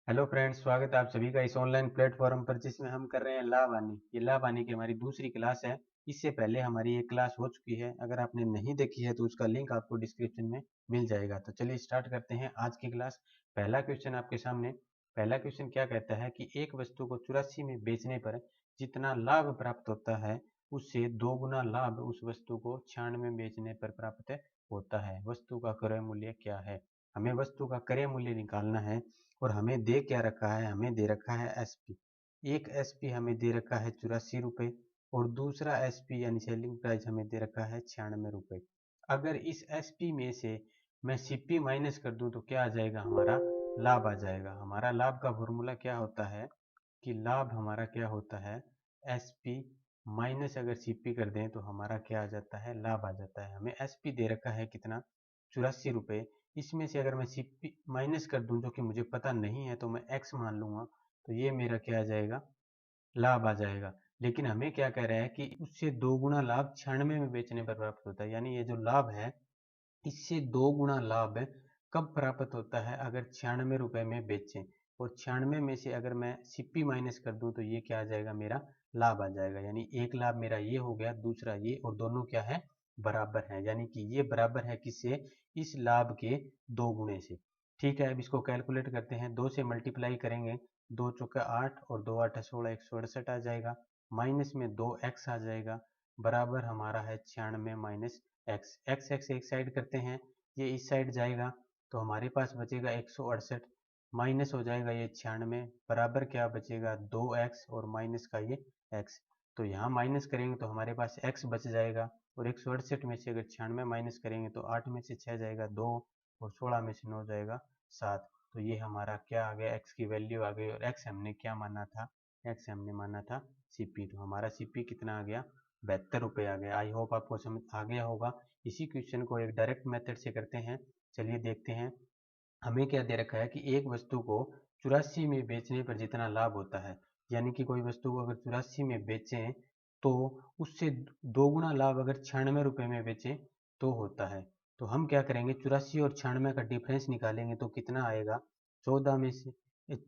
Hello friends, स्वागत है आप सभी का इस ऑनलाइन प्लेटफॉर्म पर जिसमें हम कर रहे हैं लाभ हानि। ये लाभ हानि की हमारी दूसरी क्लास है। इससे पहले हमारी एक क्लास हो चुकी है। अगर आपने नहीं देखी है तो उसका लिंक आपको डिस्क्रिप्शन में मिल जाएगा। तो चलिए स्टार्ट करते हैं आज की क्लास। पहला क्वेश्चन आपके सामने। पहला क्वेश्चन क्या कहता है कि एक वस्तु को 84 में बेचने पर जितना लाभ प्राप्त होता है उससे 2 गुना लाभ उस वस्तु को 96 में बेचने पर प्राप्त होता है। वस्तु का क्रय मूल्य क्या है? हमें वस्तु का क्रय मूल्य निकालना है। और हमें दे क्या रखा है? हमें दे रखा है एसपी। एक एसपी हमें दे रखा है 84 रुपये और दूसरा एसपी यानी सेलिंग प्राइस हमें दे रखा है 96 रुपये। अगर इस एसपी में से मैं सीपी माइनस कर दूं तो क्या आ जाएगा? हमारा लाभ आ जाएगा। हमारा लाभ का फॉर्मूला क्या होता है कि लाभ हमारा क्या होता है? एसपी माइनस अगर सीपी कर दें तो हमारा क्या आ जाता है? लाभ आ जाता है। हमें एसपी दे रखा है कितना? 84 रुपये। इसमें से अगर मैं सीपी माइनस कर दूं जो कि मुझे पता नहीं है तो मैं एक्स मान लूंगा, तो ये मेरा क्या आ जाएगा? लाभ आ जाएगा। लेकिन हमें क्या कह रहा है कि उससे 2 गुना लाभ 96 में बेचने पर प्राप्त होता है। यानी ये जो लाभ है इससे 2 गुना लाभ कब प्राप्त होता है? अगर 96 रुपये में बेचें। और 96 में से अगर मैं सीपी माइनस कर दूं तो ये क्या आ जाएगा? मेरा लाभ आ जाएगा। यानी एक लाभ मेरा ये हो गया, दूसरा ये, और दोनों क्या है? बराबर है। यानी कि ये बराबर है किससे? इस लाभ के 2 गुने से। ठीक है, अब इसको कैलकुलेट करते हैं। 2 से मल्टीप्लाई करेंगे, 2 चौका 8 और 2 8 16, 168 आ जाएगा। माइनस में 2x आ जाएगा, बराबर हमारा है 96 माइनस एक्स। एक्स एक्स एक साइड करते हैं, ये इस साइड जाएगा तो हमारे पास बचेगा 168। माइनस हो जाएगा ये 96, बराबर क्या बचेगा? 2x और माइनस का ये x। तो यहाँ माइनस करेंगे तो हमारे पास x बच जाएगा। और 168 में से अगर 96 माइनस करेंगे तो 8 में से 6 जाएगा 2 और 16 में से 9 जाएगा 7। तो ये हमारा क्या आ गया? x की वैल्यू आ गई। और x हमने क्या माना था? x हमने माना था सीपी। तो हमारा सीपी कितना आ गया? 72 रुपये आ गया। आई होप आपको समझ आ गया होगा। इसी क्वेश्चन को एक डायरेक्ट मेथड से करते हैं। चलिए देखते हैं। हमें क्या दे रखा है कि एक वस्तु को 84 में बेचने पर जितना लाभ होता है, यानी कि कोई वस्तु को अगर 84 में बेचें तो उससे 2 गुना लाभ अगर 96 रुपये में बेचें तो होता है। तो हम क्या करेंगे? 84 और 96 का डिफरेंस निकालेंगे तो कितना आएगा? 14 में से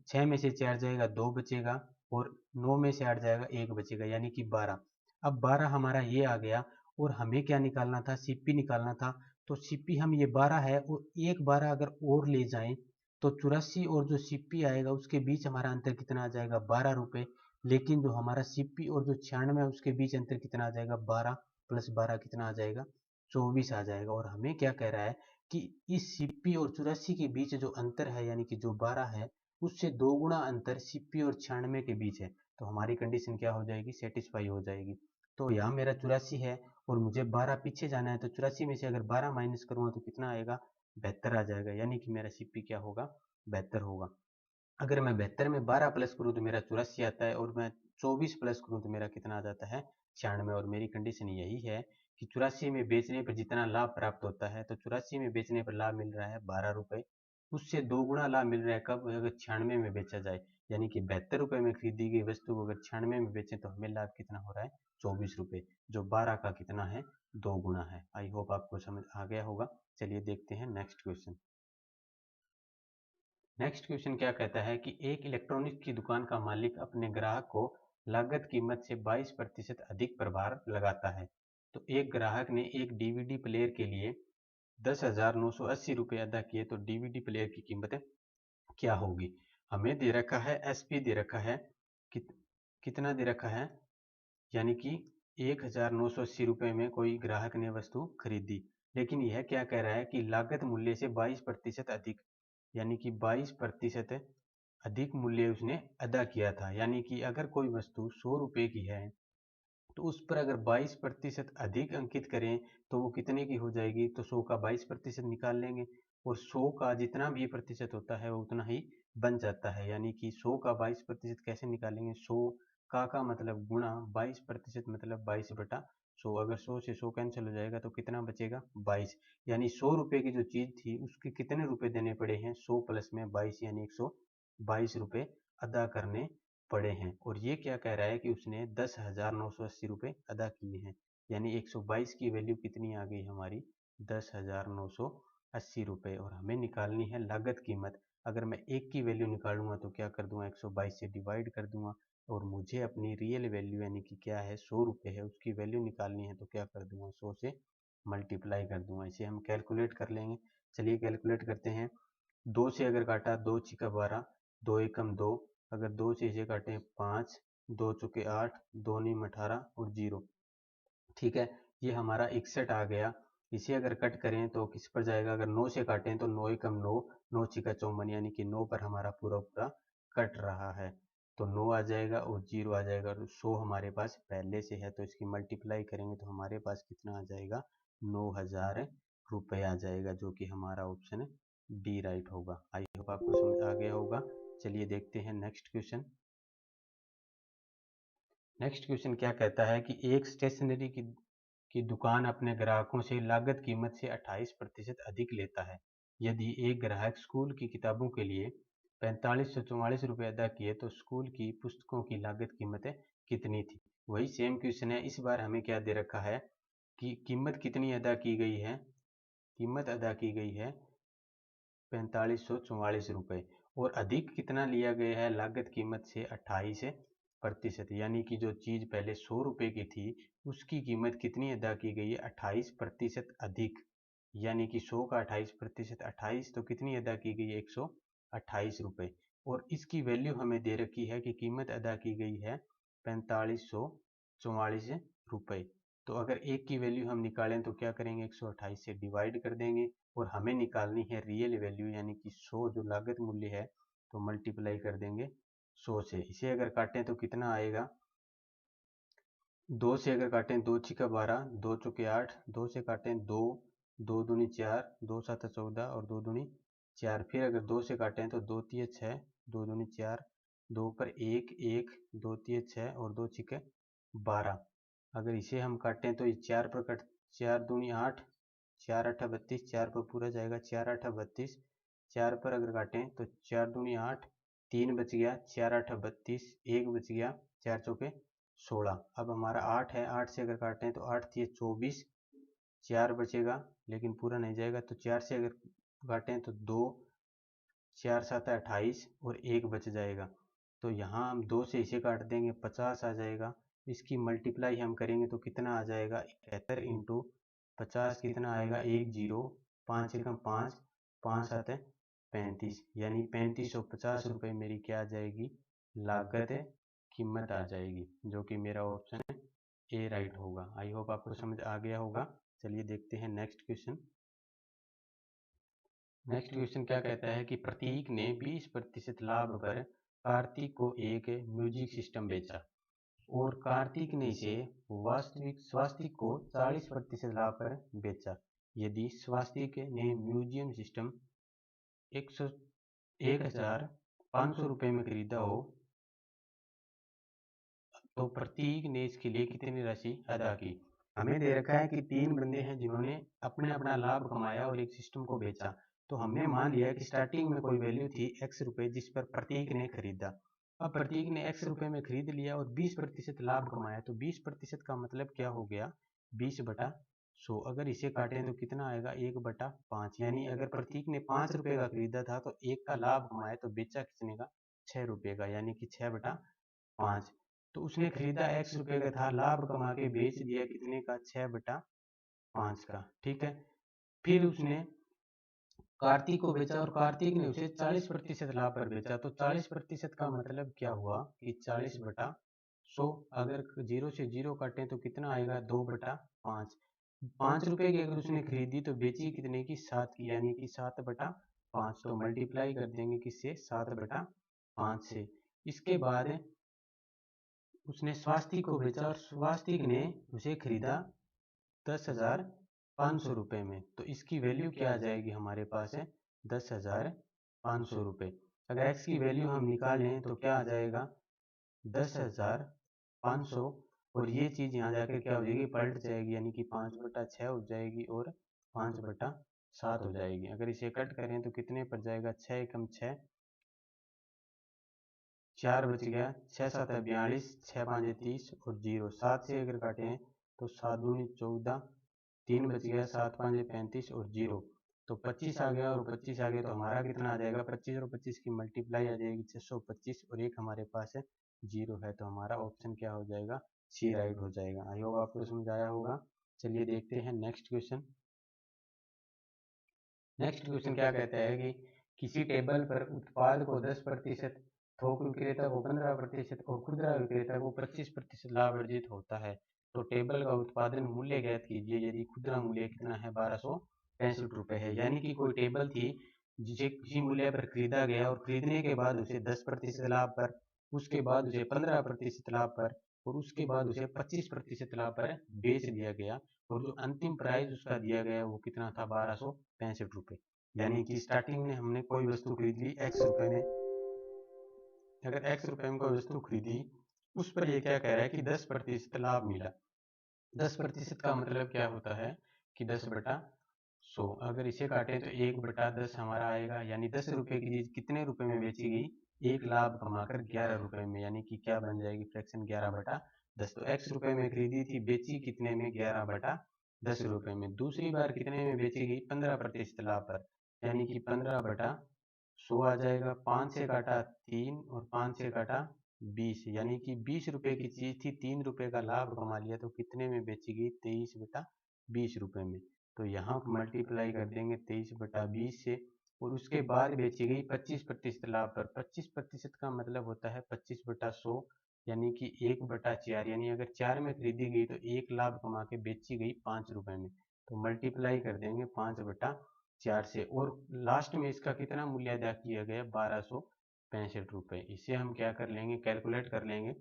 6 में से 4 जाएगा 2 बचेगा, और 9 में से 8 जाएगा 1 बचेगा, यानी कि 12। अब 12 हमारा ये आ गया। और हमें क्या निकालना था? सीपी निकालना था। तो सीपी हम ये 12 है और एक 12 अगर और ले जाएं तो 84 और जो सीपी आएगा उसके बीच हमारा अंतर कितना आ जाएगा? 12 रुपये। लेकिन जो हमारा सीपी और जो 96 है उसके बीच अंतर कितना आ जाएगा? 12 प्लस 12 कितना आ जाएगा? 24 आ जाएगा। और हमें क्या कह रहा है कि इस सीपी और 84 के बीच जो अंतर है यानी कि जो 12 है उससे 2 गुना अंतर सीपी और 96 के बीच है। तो हमारी कंडीशन क्या हो जाएगी? सेटिस्फाई हो जाएगी। तो यहाँ मेरा 84 है और मुझे 12 पीछे जाना है, तो 84 में से अगर 12 माइनस करूँगा तो कितना आएगा? 72 आ जाएगा। यानी कि मेरा सीपी क्या होगा? 72 होगा। अगर मैं 72 में 12 प्लस करूँ तो मेरा 84 आता है, और मैं 24 प्लस करूँ तो मेरा कितना आ जाता है? 96। और मेरी कंडीशन यही है कि 84 में बेचने पर जितना लाभ प्राप्त होता है, तो 84 में बेचने पर लाभ मिल रहा है 12 रुपये। उससे 2 गुना लाभ मिल रहा है कब? अगर 96 में बेचा जाए। यानी कि 72 रुपये में खरीदी गई वस्तु को अगर 96 में बेचें तो हमें लाभ कितना हो रहा है? 24 रुपये, जो 12 का कितना है? 2 गुना है। आई होप आपको समझ आ गया होगा। चलिए देखते हैं नेक्स्ट क्वेश्चन। नेक्स्ट क्वेश्चन क्या कहता है कि एक इलेक्ट्रॉनिक्स की दुकान का मालिक अपने ग्राहक को लागत कीमत से 22% अधिक प्रभार लगाता है। तो एक ग्राहक ने एक डीवीडी प्लेयर के लिए 10,980 रुपये अदा किए, तो डीवीडी प्लेयर की कीमत क्या होगी? हमें दे रखा है एसपी दे रखा है कित, कितना दे रखा है? यानी कि 1,980 रुपये में कोई ग्राहक ने वस्तु खरीदी। लेकिन यह क्या कह रहा है कि लागत मूल्य से 22% अधिक, यानी कि 22% अधिक मूल्य उसने अदा किया था। यानी कि अगर कोई वस्तु 100 रुपये की है तो उस पर अगर 22% अधिक अंकित करें तो वो कितने की हो जाएगी? तो 100 का 22% निकाल लेंगे, और 100 का जितना भी प्रतिशत होता है वो उतना ही बन जाता है। यानी कि 100 का 22% कैसे निकालेंगे? 100 का मतलब गुणा 22% मतलब 22/100। अगर 100 से 100 कैंसिल हो जाएगा तो कितना बचेगा? 22। यानी 100 रुपये की जो चीज़ थी उसके कितने रुपए देने पड़े हैं? 100 प्लस में 22, यानी 122 रुपये अदा करने पड़े हैं। और ये क्या कह रहा है कि उसने 10,980 रुपये अदा किए हैं। यानी 122 की वैल्यू कितनी आ गई हमारी? 10,980 रुपये। और हमें निकालनी है लागत कीमत। अगर मैं एक की वैल्यू निकालूंगा तो क्या कर दूंगा, 122 से डिवाइड कर दूंगा, और मुझे अपनी रियल वैल्यू यानी कि क्या है 100 रुपये है उसकी वैल्यू निकालनी है, तो क्या कर दूंगा 100 से मल्टीप्लाई कर दूंगा। इसे हम कैलकुलेट कर लेंगे। चलिए कैलकुलेट करते हैं। 2 से अगर काटा 2 छिका 12, 2 एकम 2, अगर 2 से इसे काटें 5, 2 चौके 8, 2 नीम 18 और 0। ठीक है, ये हमारा 61 आ गया। इसे अगर कट करें तो किस पर जाएगा, अगर 9 से काटें तो 9 एकम 9, 9 छिका 54, यानी कि 9 पर हमारा पूरा पूरा कट रहा है, तो 9 आ जाएगा और 0 आ जाएगा, और 100 हमारे पास पहले से है, तो इसकी मल्टीप्लाई करेंगे तो हमारे पास कितना आ जाएगा, 9000 रुपये आ जाएगा, जो कि हमारा ऑप्शन डी राइट होगा। आई होप आपको समझ आ गया होगा। चलिए देखते हैं नेक्स्ट क्वेश्चन। नेक्स्ट क्वेश्चन क्या कहता है कि एक स्टेशनरी की दुकान अपने ग्राहकों से लागत कीमत से 28% अधिक लेता है। यदि एक ग्राहक स्कूल की किताबों के लिए 4544 रुपये अदा किए तो स्कूल की पुस्तकों की लागत कीमत कितनी थी। वही सेम क्वेश्चन है, इस बार हमें क्या दे रखा है कि कीमत कितनी अदा की गई है, कीमत अदा की गई है 4544 रुपये, और अधिक कितना लिया गया है, लागत कीमत से 28%, यानी कि जो चीज़ पहले 100 रुपये की थी उसकी कीमत कितनी अदा की गई है, 28% अधिक, यानी कि 100 का 28%, 28 तो कितनी अदा की गई है, 128 रुपये, और इसकी वैल्यू हमें दे रखी है कि कीमत अदा की गई है 4544 रुपये। तो अगर एक की वैल्यू हम निकालें तो क्या करेंगे, 128 से डिवाइड कर देंगे, और हमें निकालनी है रियल वैल्यू यानी कि 100 जो लागत मूल्य है, तो मल्टीप्लाई कर देंगे 100 से। इसे अगर काटें तो कितना आएगा, 2 से अगर काटें 2 छिका 12, 2 चौके 8, 2 से काटें 2, 2 दूनी 4, 2 सात 14 और 2 दूनी 4, फिर अगर 2 से काटें तो 2 तिये 6, 2 दूनी 4, 2 पर 1, 1, 2 तिये 6 और 2 छिके 12। अगर इसे हम काटें तो ये 4 पर कट, 4 दूनी 8, 4 8 32, 4 पर पूरा जाएगा, 4 8 32, 4 पर अगर काटें तो 4 दूनी 8, 3 बच गया, 4 8 32, 1 बच गया, 4 चौके 16। अब हमारा 8 है, 8 से अगर काटें तो 8 तिये 24, 4 बचेगा लेकिन पूरा नहीं जाएगा, तो 4 से अगर काटें तो 2, 4 7 28 और 1 बच जाएगा, तो यहाँ हम 2 से इसे काट देंगे, 50 आ जाएगा। इसकी मल्टीप्लाई हम करेंगे तो कितना आ जाएगा, 71 इंटू 50 कितना आएगा, 1 0, 5 एकम 5, 5 7 35, यानी 3550 रुपये मेरी क्या आ जाएगी, लागत कीमत आ जाएगी, जो कि मेरा ऑप्शन ए राइट होगा। आई होप आपको समझ आ गया होगा। चलिए देखते हैं नेक्स्ट क्वेश्चन। नेक्स्ट क्वेश्चन क्या कहता है कि प्रतीक ने 20% लाभ पर कार्तिक को एक म्यूजिक सिस्टम बेचा, और कार्तिक ने इसे स्वास्तिक को 40% लाभ पर बेचा। यदि स्वास्तिक ने म्यूजियम सिस्टम 1500 रुपये में खरीदा हो तो प्रतीक ने इसके लिए कितनी राशि अदा की। हमें दे रखा है कि 3 बंदे हैं जिन्होंने अपने अपना लाभ कमाया और एक सिस्टम को बेचा, तो हमने मान लिया कि स्टार्टिंग में कोई वैल्यू थी x रुपये जिस पर प्रतीक ने खरीदा। अब प्रतीक ने x रुपये में खरीद लिया और 20% लाभ कमाया, तो 20% का मतलब क्या हो गया, 20/100। अगर इसे काटें तो कितना आएगा, 1/5, यानी अगर प्रतीक ने 5 रुपये का खरीदा था तो 1 का लाभ कमाया, तो बेचा कितने का, 6 रुपये का, यानी कि 6/5। तो उसने खरीदा x रुपये का था, लाभ कमा के बेच दिया कितने का, 6/5 का। ठीक है, फिर उसने कार्तिक को बेचा और कार्तिक ने उसे 40% लाभ पर बेचा, तो 40% का मतलब क्या हुआ कि 40/100। अगर 0 से 0 काटें तो कितना आएगा, 2/5। 5 रुपये की अगर उसने खरीदी तो बेची कितने की, 7 की, यानी कि 7/5। तो मल्टीप्लाई कर देंगे किससे, 7/5 से। इसके बाद उसने स्वास्तिक को बेचा और स्वास्तिक ने उसे खरीदा 10,500 रुपये में, तो इसकी वैल्यू क्या आ जाएगी हमारे पास है, 10,500 रुपये। अगर x की वैल्यू हम निकालें तो क्या आ जाएगा, 10,500, और ये चीज़ यहाँ जाकर क्या हो जाएगी, पलट जाएगी, यानी कि 5/6 हो जाएगी और 5/7 हो जाएगी। अगर इसे कट करें तो कितने पर जाएगा, 6 एकम 6, 4 बच गया, 6 7 42, 6 5 30 और 0। 7 से अगर काटें तो 7 दूनी 14, 3 बच गया, 7 5 35 और 0। तो 25 आ गया और 25 आ गया तो हमारा कितना आ जाएगा, 25 और 25 की मल्टीप्लाई आ जाएगी 625 और एक हमारे पास है 0 है, तो हमारा ऑप्शन क्या हो जाएगा, सी राइट हो जाएगा। आई होप आपको समझ आया होगा। चलिए देखते हैं नेक्स्ट क्वेश्चन। नेक्स्ट क्वेश्चन क्या कहता है कि किसी टेबल पर उत्पाद को 10%, थोक विक्रेता को 15% और खुदरा विक्रेता को 25% लाभ अर्जित होता है, तो टेबल का उत्पादन मूल्य ज्ञात कीजिए यदि खुदरा मूल्य कितना है, 1265 रुपये है। यानी कि कोई टेबल थी जिसे किसी मूल्य पर खरीदा गया और खरीदने के बाद उसे 10% लाभ पर, उसके बाद उसे 15% लाभ पर और उसके बाद उसे 25% लाभ पर बेच दिया गया, और जो अंतिम प्राइस उसका दिया गया वो कितना था, 1265 रुपये। यानी कि स्टार्टिंग में हमने कोई वस्तु खरीद ली x रुपए में, अगर x रुपए में कोई वस्तु खरीदी, उस पर ये क्या कह रहा है कि 10% लाभ मिला। 10% का मतलब क्या होता है कि 10/100, अगर इसे काटें तो 1/10 हमारा आएगा, यानी 10 रुपए की चीज कितने रुपए में बेची गई, एक लाभ कमाकर 11 रुपए में, यानी कि क्या बन जाएगी फ्रैक्शन 11/10। तो x रुपए में खरीदी थी, बेची कितने में, 11/10 रुपए में। दूसरी बार कितने में बेची गई, 15% लाभ पर, यानी कि 15/100 आ जाएगा। 5 से काटा 3 और 5 से काटा 20, यानी कि 20 रुपए की चीज थी, 3 रुपए का लाभ कमा लिया, तो कितने में बेची गई, 23/20 रुपए में। तो यहाँ मल्टीप्लाई कर देंगे 23/20 से, और उसके बाद बेची गई 25% लाभ पर। 25% का मतलब होता है 25/100, यानी कि 1/4, यानी अगर 4 में खरीदी गई तो 1 लाभ कमा के बेची गई 5 रुपए में, तो मल्टीप्लाई कर देंगे 5/4 से, और लास्ट में इसका कितना मूल्य अदा किया गया, 1265 रुपये। इसे हम क्या कर लेंगे, कैलकुलेट कर लेंगे।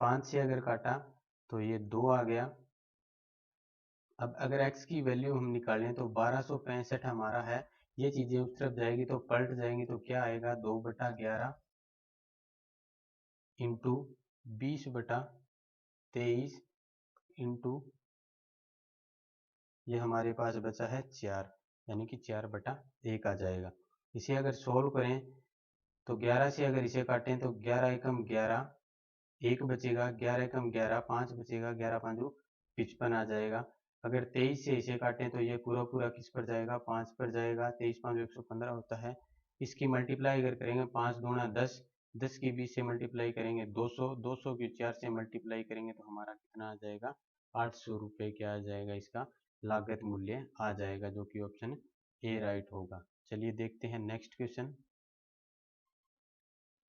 5 से अगर काटा तो ये 2 आ गया। अब अगर x की वैल्यू हम निकालें तो 1265 हमारा है, ये चीजें उस तरफ जाएगी तो पलट जाएंगी, तो क्या आएगा, 2/11 इंटू 20/23 इंटू ये हमारे पास बचा है 4, यानी कि 4/1 आ जाएगा। इसे अगर सोल्व करें तो 11 से अगर इसे काटें तो 11 एकम 11, 1 बचेगा, 11 एकम 11, 5 बचेगा, 11 5 55 आ जाएगा। अगर 23 से इसे काटें तो ये पूरा पूरा किस पर जाएगा, 5 पर जाएगा। 23 5 115 होता है। इसकी मल्टीप्लाई अगर करेंगे 5 दूना 10, 10 की 20 से मल्टीप्लाई करेंगे 200, 200 की 4 से मल्टीप्लाई करेंगे तो हमारा कितना आ जाएगा, 800 रुपये क्या आ जाएगा, इसका लागत मूल्य आ जाएगा, जो कि ऑप्शन ए राइट होगा। चलिए देखते हैं नेक्स्ट क्वेश्चन।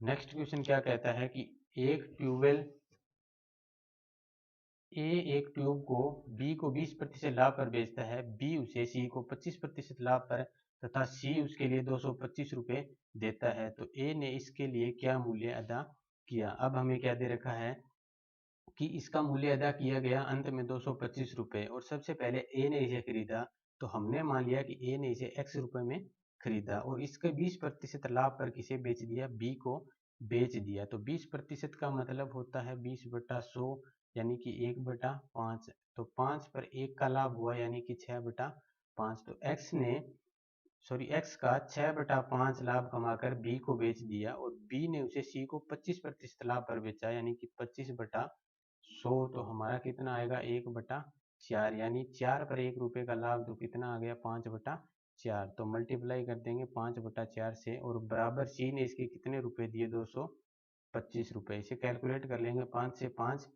नेक्स्ट क्वेश्चन क्या कहता है कि एक ट्यूबवेल ए एक ट्यूब को बी को 20% लाभ पर बेचता है, बी उसे सी को 25% लाभ पर तथा सी उसके लिए 225 रुपये देता है, तो ए ने इसके लिए क्या मूल्य अदा किया। अब हमें क्या दे रखा है कि इसका मूल्य अदा किया गया अंत में 225 रुपये, और सबसे पहले ए ने इसे खरीदा, तो हमने मान लिया कि ए ने इसे x रुपये में खरीदा और इसके 20% लाभ पर किसे बेच दिया, बी को बेच दिया। तो 20% का मतलब होता है 20/100, यानी कि 1/5, तो 5 पर 1 का लाभ हुआ, यानी कि 6/5। तो x का 6/5 लाभ कमाकर बी को बेच दिया, और बी ने उसे सी को 25% लाभ पर बेचा, यानी कि 25/100। तो हमारा कितना आएगा, 1/4, यानी 4 पर 1 रुपये का लाभ, तो कितना आ गया, 5/4। तो मल्टीप्लाई कर देंगे 5/4 से, और बराबर सी ने इसके कितने रुपए दिए, 225 रुपये। इसे कैलकुलेट कर लेंगे, 5 से 5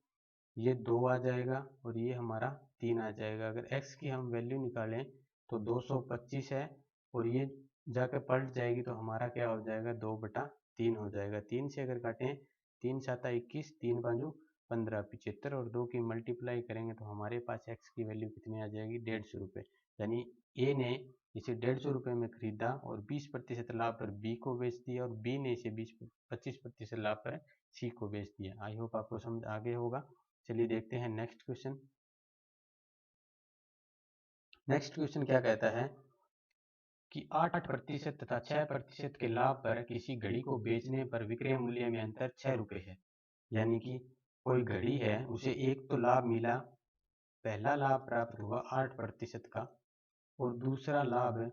ये 2 आ जाएगा और ये हमारा 3 आ जाएगा। अगर x की हम वैल्यू निकालें तो 225 है, और ये जाकर पलट जाएगी तो हमारा क्या हो जाएगा, 2/3 हो जाएगा। 3 से अगर काटें, 3 7 21, 3 5 15, 75 और 2 की मल्टीप्लाई करेंगे तो हमारे पास x की वैल्यू कितनी आ जाएगी, 150 रुपये। यानी ए ने इसे 150 रुपये में खरीदा और 20% लाभ पर बी को बेच दिया, और बी ने इसे 25% लाभ पर सी को बेच दिया। आई होप आपको समझ आगे होगा। चलिए देखते हैं नेक्स्ट क्वेश्चन। नेक्स्ट क्वेश्चन क्या कहता है कि 8% तथा 6% के लाभ पर किसी घड़ी को बेचने पर विक्रय मूल्य में अंतर 6 रुपये है। यानी कि कोई घड़ी है, उसे एक तो लाभ मिला, पहला लाभ प्राप्त हुआ 8% का और दूसरा लाभ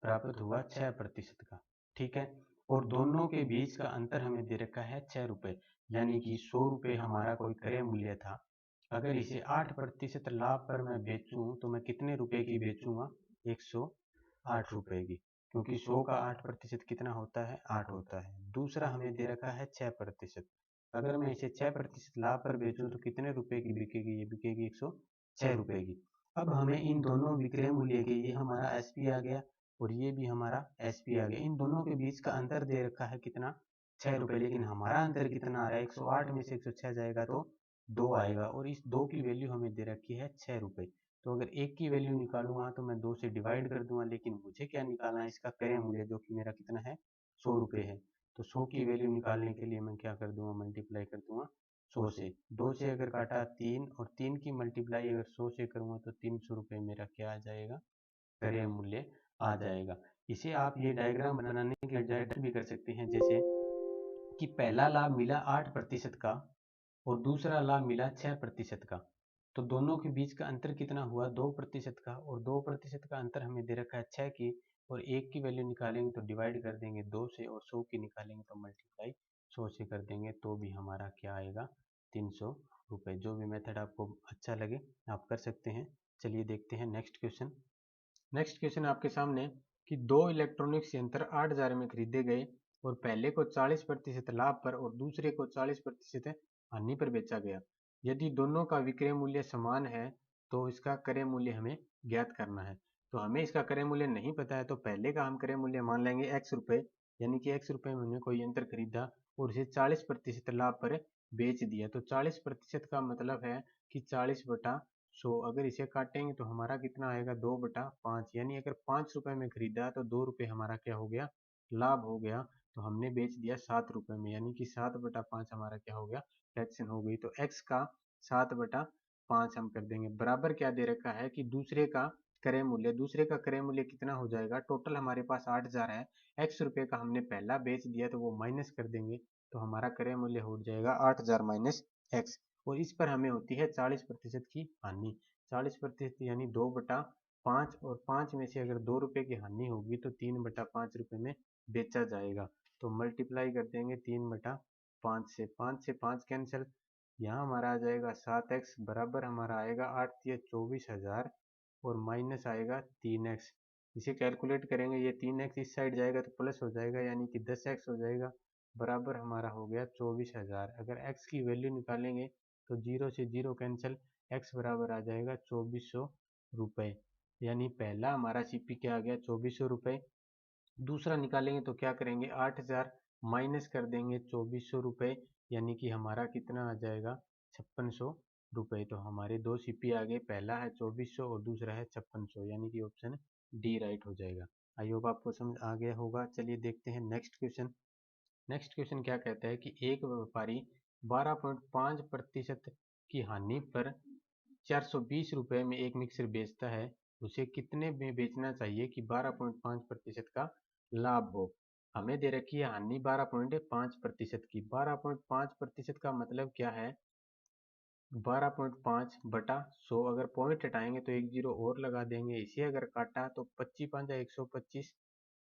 प्राप्त हुआ 6% का, ठीक है। और दोनों के बीच का अंतर हमें दे रखा है 6 रुपये, यानी कि 100 रुपये हमारा कोई क्रय मूल्य था। अगर इसे 8% लाभ पर मैं बेचूं तो मैं कितने रुपए की बेचूंगा, 100 8 रुपए की, क्योंकि 100 का 8% कितना होता है, 8 होता है। दूसरा हमें दे रखा है 6%। अगर मैं इसे 6% लाभ पर बेचूं तो कितने रुपए की बिकेगी, ये बिकेगी 106 रुपए की। अब हमें इन दोनों विक्रय मूल्य के, ये हमारा एसपी आ गया और ये भी हमारा एसपी आ गया, इन दोनों के बीच का अंतर दे रखा है कितना, 6 रुपए। लेकिन हमारा अंतर कितना आ रहा है, 108 में से 106 जाएगा तो 2 आएगा, और इस 2 की वैल्यू हमें दे रखी है 6 रुपए। तो अगर 1 की वैल्यू निकालूंगा तो मैं 2 से डिवाइड कर दूंगा, लेकिन मुझे क्या निकालना है, इसका क्रय मूल्य, जो कि मेरा कितना है, 100 रुपए है। तो 100 की वैल्यू निकालने के लिए मैं क्या कर दूंगा, मल्टीप्लाई कर दूंगा 100 से। 2 से अगर काटा 3, और 3 की मल्टीप्लाई अगर 100 से करूंगा तो 300 रुपये मेरा क्या आ जाएगा, क्रय मूल्य आ जाएगा। इसे आप ये डायग्राम बनाने के लिए डायरेक्ट भी कर सकते हैं, जैसे कि पहला लाभ मिला 8% का और दूसरा लाभ मिला 6% का, तो दोनों के बीच का अंतर कितना हुआ, 2% का, और 2% का अंतर हमें दे रखा है 6 की, और 1 की वैल्यू निकालेंगे तो डिवाइड कर देंगे 2 से, और 100 की निकालेंगे तो मल्टीप्लाई 100 से कर देंगे, तो भी हमारा क्या आएगा, 300 रुपये। जो भी मेथड आपको अच्छा लगे आप कर सकते हैं। चलिए देखते हैं नेक्स्ट क्वेश्चन। नेक्स्ट क्वेश्चन आपके सामने कि 2 इलेक्ट्रॉनिक्स यंत्र 8,000 में खरीदे गए और पहले को 40% लाभ पर और दूसरे को 40% हानि पर बेचा गया। यदि दोनों का विक्रय मूल्य समान है तो इसका क्रय मूल्य हमें ज्ञात करना है। तो हमें इसका क्रय मूल्य नहीं पता है, तो पहले का हम क्रय मूल्य मान लेंगे x रुपये, यानी कि x रुपये में हमने कोई यंत्र खरीदा और इसे 40% लाभ पर बेच दिया। तो 40% का मतलब है कि 40/100। अगर इसे काटेंगे तो हमारा कितना आएगा, 2/5, यानी अगर 5 रुपए में खरीदा तो 2 रुपये हमारा क्या हो गया, लाभ हो गया। तो हमने बेच दिया 7 रुपए में, यानी कि 7/5 हमारा क्या हो गया, फ्रैक्शन हो गई। तो x का 7/5 हम कर देंगे, बराबर क्या दे रखा है कि दूसरे का क्रय मूल्य। दूसरे का क्रय मूल्य कितना हो जाएगा, टोटल हमारे पास 8,000 है, x रुपये का हमने पहला बेच दिया तो वो माइनस कर देंगे, तो हमारा क्रय मूल्य हो जाएगा 8,000 माइनस x, और इस पर हमें होती है 40% की हानि। 40% यानी 2/5, और 5 में से अगर 2 रुपये की हानि होगी तो 3/5 रुपये में बेचा जाएगा। तो मल्टीप्लाई कर देंगे 3/5 से, 5 से 5 कैंसिल, यहाँ हमारा आ जाएगा 7x, बराबर हमारा आएगा 8×3 = 24,000, और माइनस आएगा 3x। इसे कैलकुलेट करेंगे, ये 3x इस साइड जाएगा तो प्लस हो जाएगा, यानी कि 10x हो जाएगा, बराबर हमारा हो गया 24,000। अगर x की वैल्यू निकालेंगे तो 0 से 0 कैंसिल, x बराबर आ जाएगा 2400 रुपये, यानी पहला हमारा सीपी क्या आ गया, 2400 रुपये। दूसरा निकालेंगे तो क्या करेंगे, 8,000 माइनस कर देंगे 2400 रुपये, यानी कि हमारा कितना आ जाएगा, 5600 रुपये। तो हमारे दो सीपी आ गए, पहला है 2400 और दूसरा है 5600, यानी कि ऑप्शन डी राइट हो जाएगा। आई होप आपको समझ आ गया होगा। चलिए देखते हैं नेक्स्ट क्वेश्चन। नेक्स्ट क्वेश्चन क्या कहता है कि एक व्यापारी 12.5% की हानि पर 420 रुपये में एक मिक्सर बेचता है, उसे कितने में बेचना चाहिए कि 12.5% का लाभ हो। हमें दे रखी है हानि 12.5% की। 12.5% का मतलब क्या है, 12.5/100, अगर पॉइंट हटाएंगे तो एक जीरो और लगा देंगे, इसे अगर काटा तो 25×5 = 125,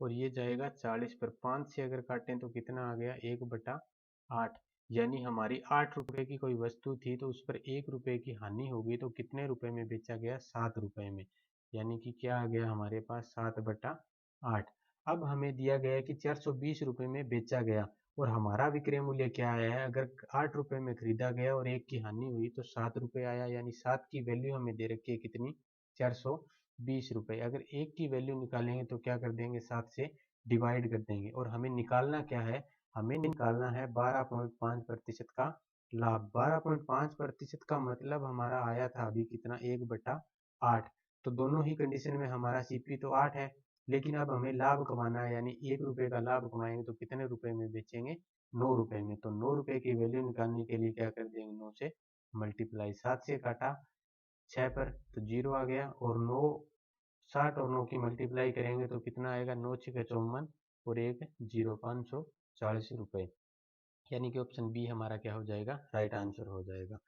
और ये जाएगा 40 पर। 5 से अगर काटें तो कितना आ गया, 1/8, यानी हमारी 8 रुपए की कोई वस्तु थी तो उस पर 1 रुपए की हानि होगी, तो कितने रुपए में बेचा गया, 7 रुपए में, यानी कि क्या आ गया हमारे पास, 7/8। अब हमें दिया गया है कि 420 रुपए में बेचा गया, और हमारा विक्रय मूल्य क्या आया है, अगर 8 रुपए में खरीदा गया और 1 की हानि हुई तो 7 रुपए आया, यानी 7 की वैल्यू हमें दे रखी है कितनी, 420 रुपए। अगर 1 की वैल्यू निकालेंगे तो क्या कर देंगे, 7 से डिवाइड कर देंगे, और हमें निकालना क्या है, हमें निकालना है 12.5% का लाभ। 12.5% का मतलब हमारा आया था अभी कितना, 1/8। तो दोनों ही कंडीशन में हमारा सीपी तो 8 है, लेकिन अब हमें लाभ कमाना है, यानी 1 रुपए का लाभ कमाएंगे तो कितने रुपए में बेचेंगे, 9 रुपए में। तो 9 रुपए की वैल्यू निकालने के लिए क्या कर देंगे, 9 से मल्टीप्लाई, 7 से काटा 6 पर तो 0 आ गया, और 9 60 और 9 की मल्टीप्लाई करेंगे तो कितना आएगा, 9×6 = 54 और 1 0, 540 रुपये, यानी कि ऑप्शन बी हमारा क्या हो जाएगा, राइट आंसर हो जाएगा।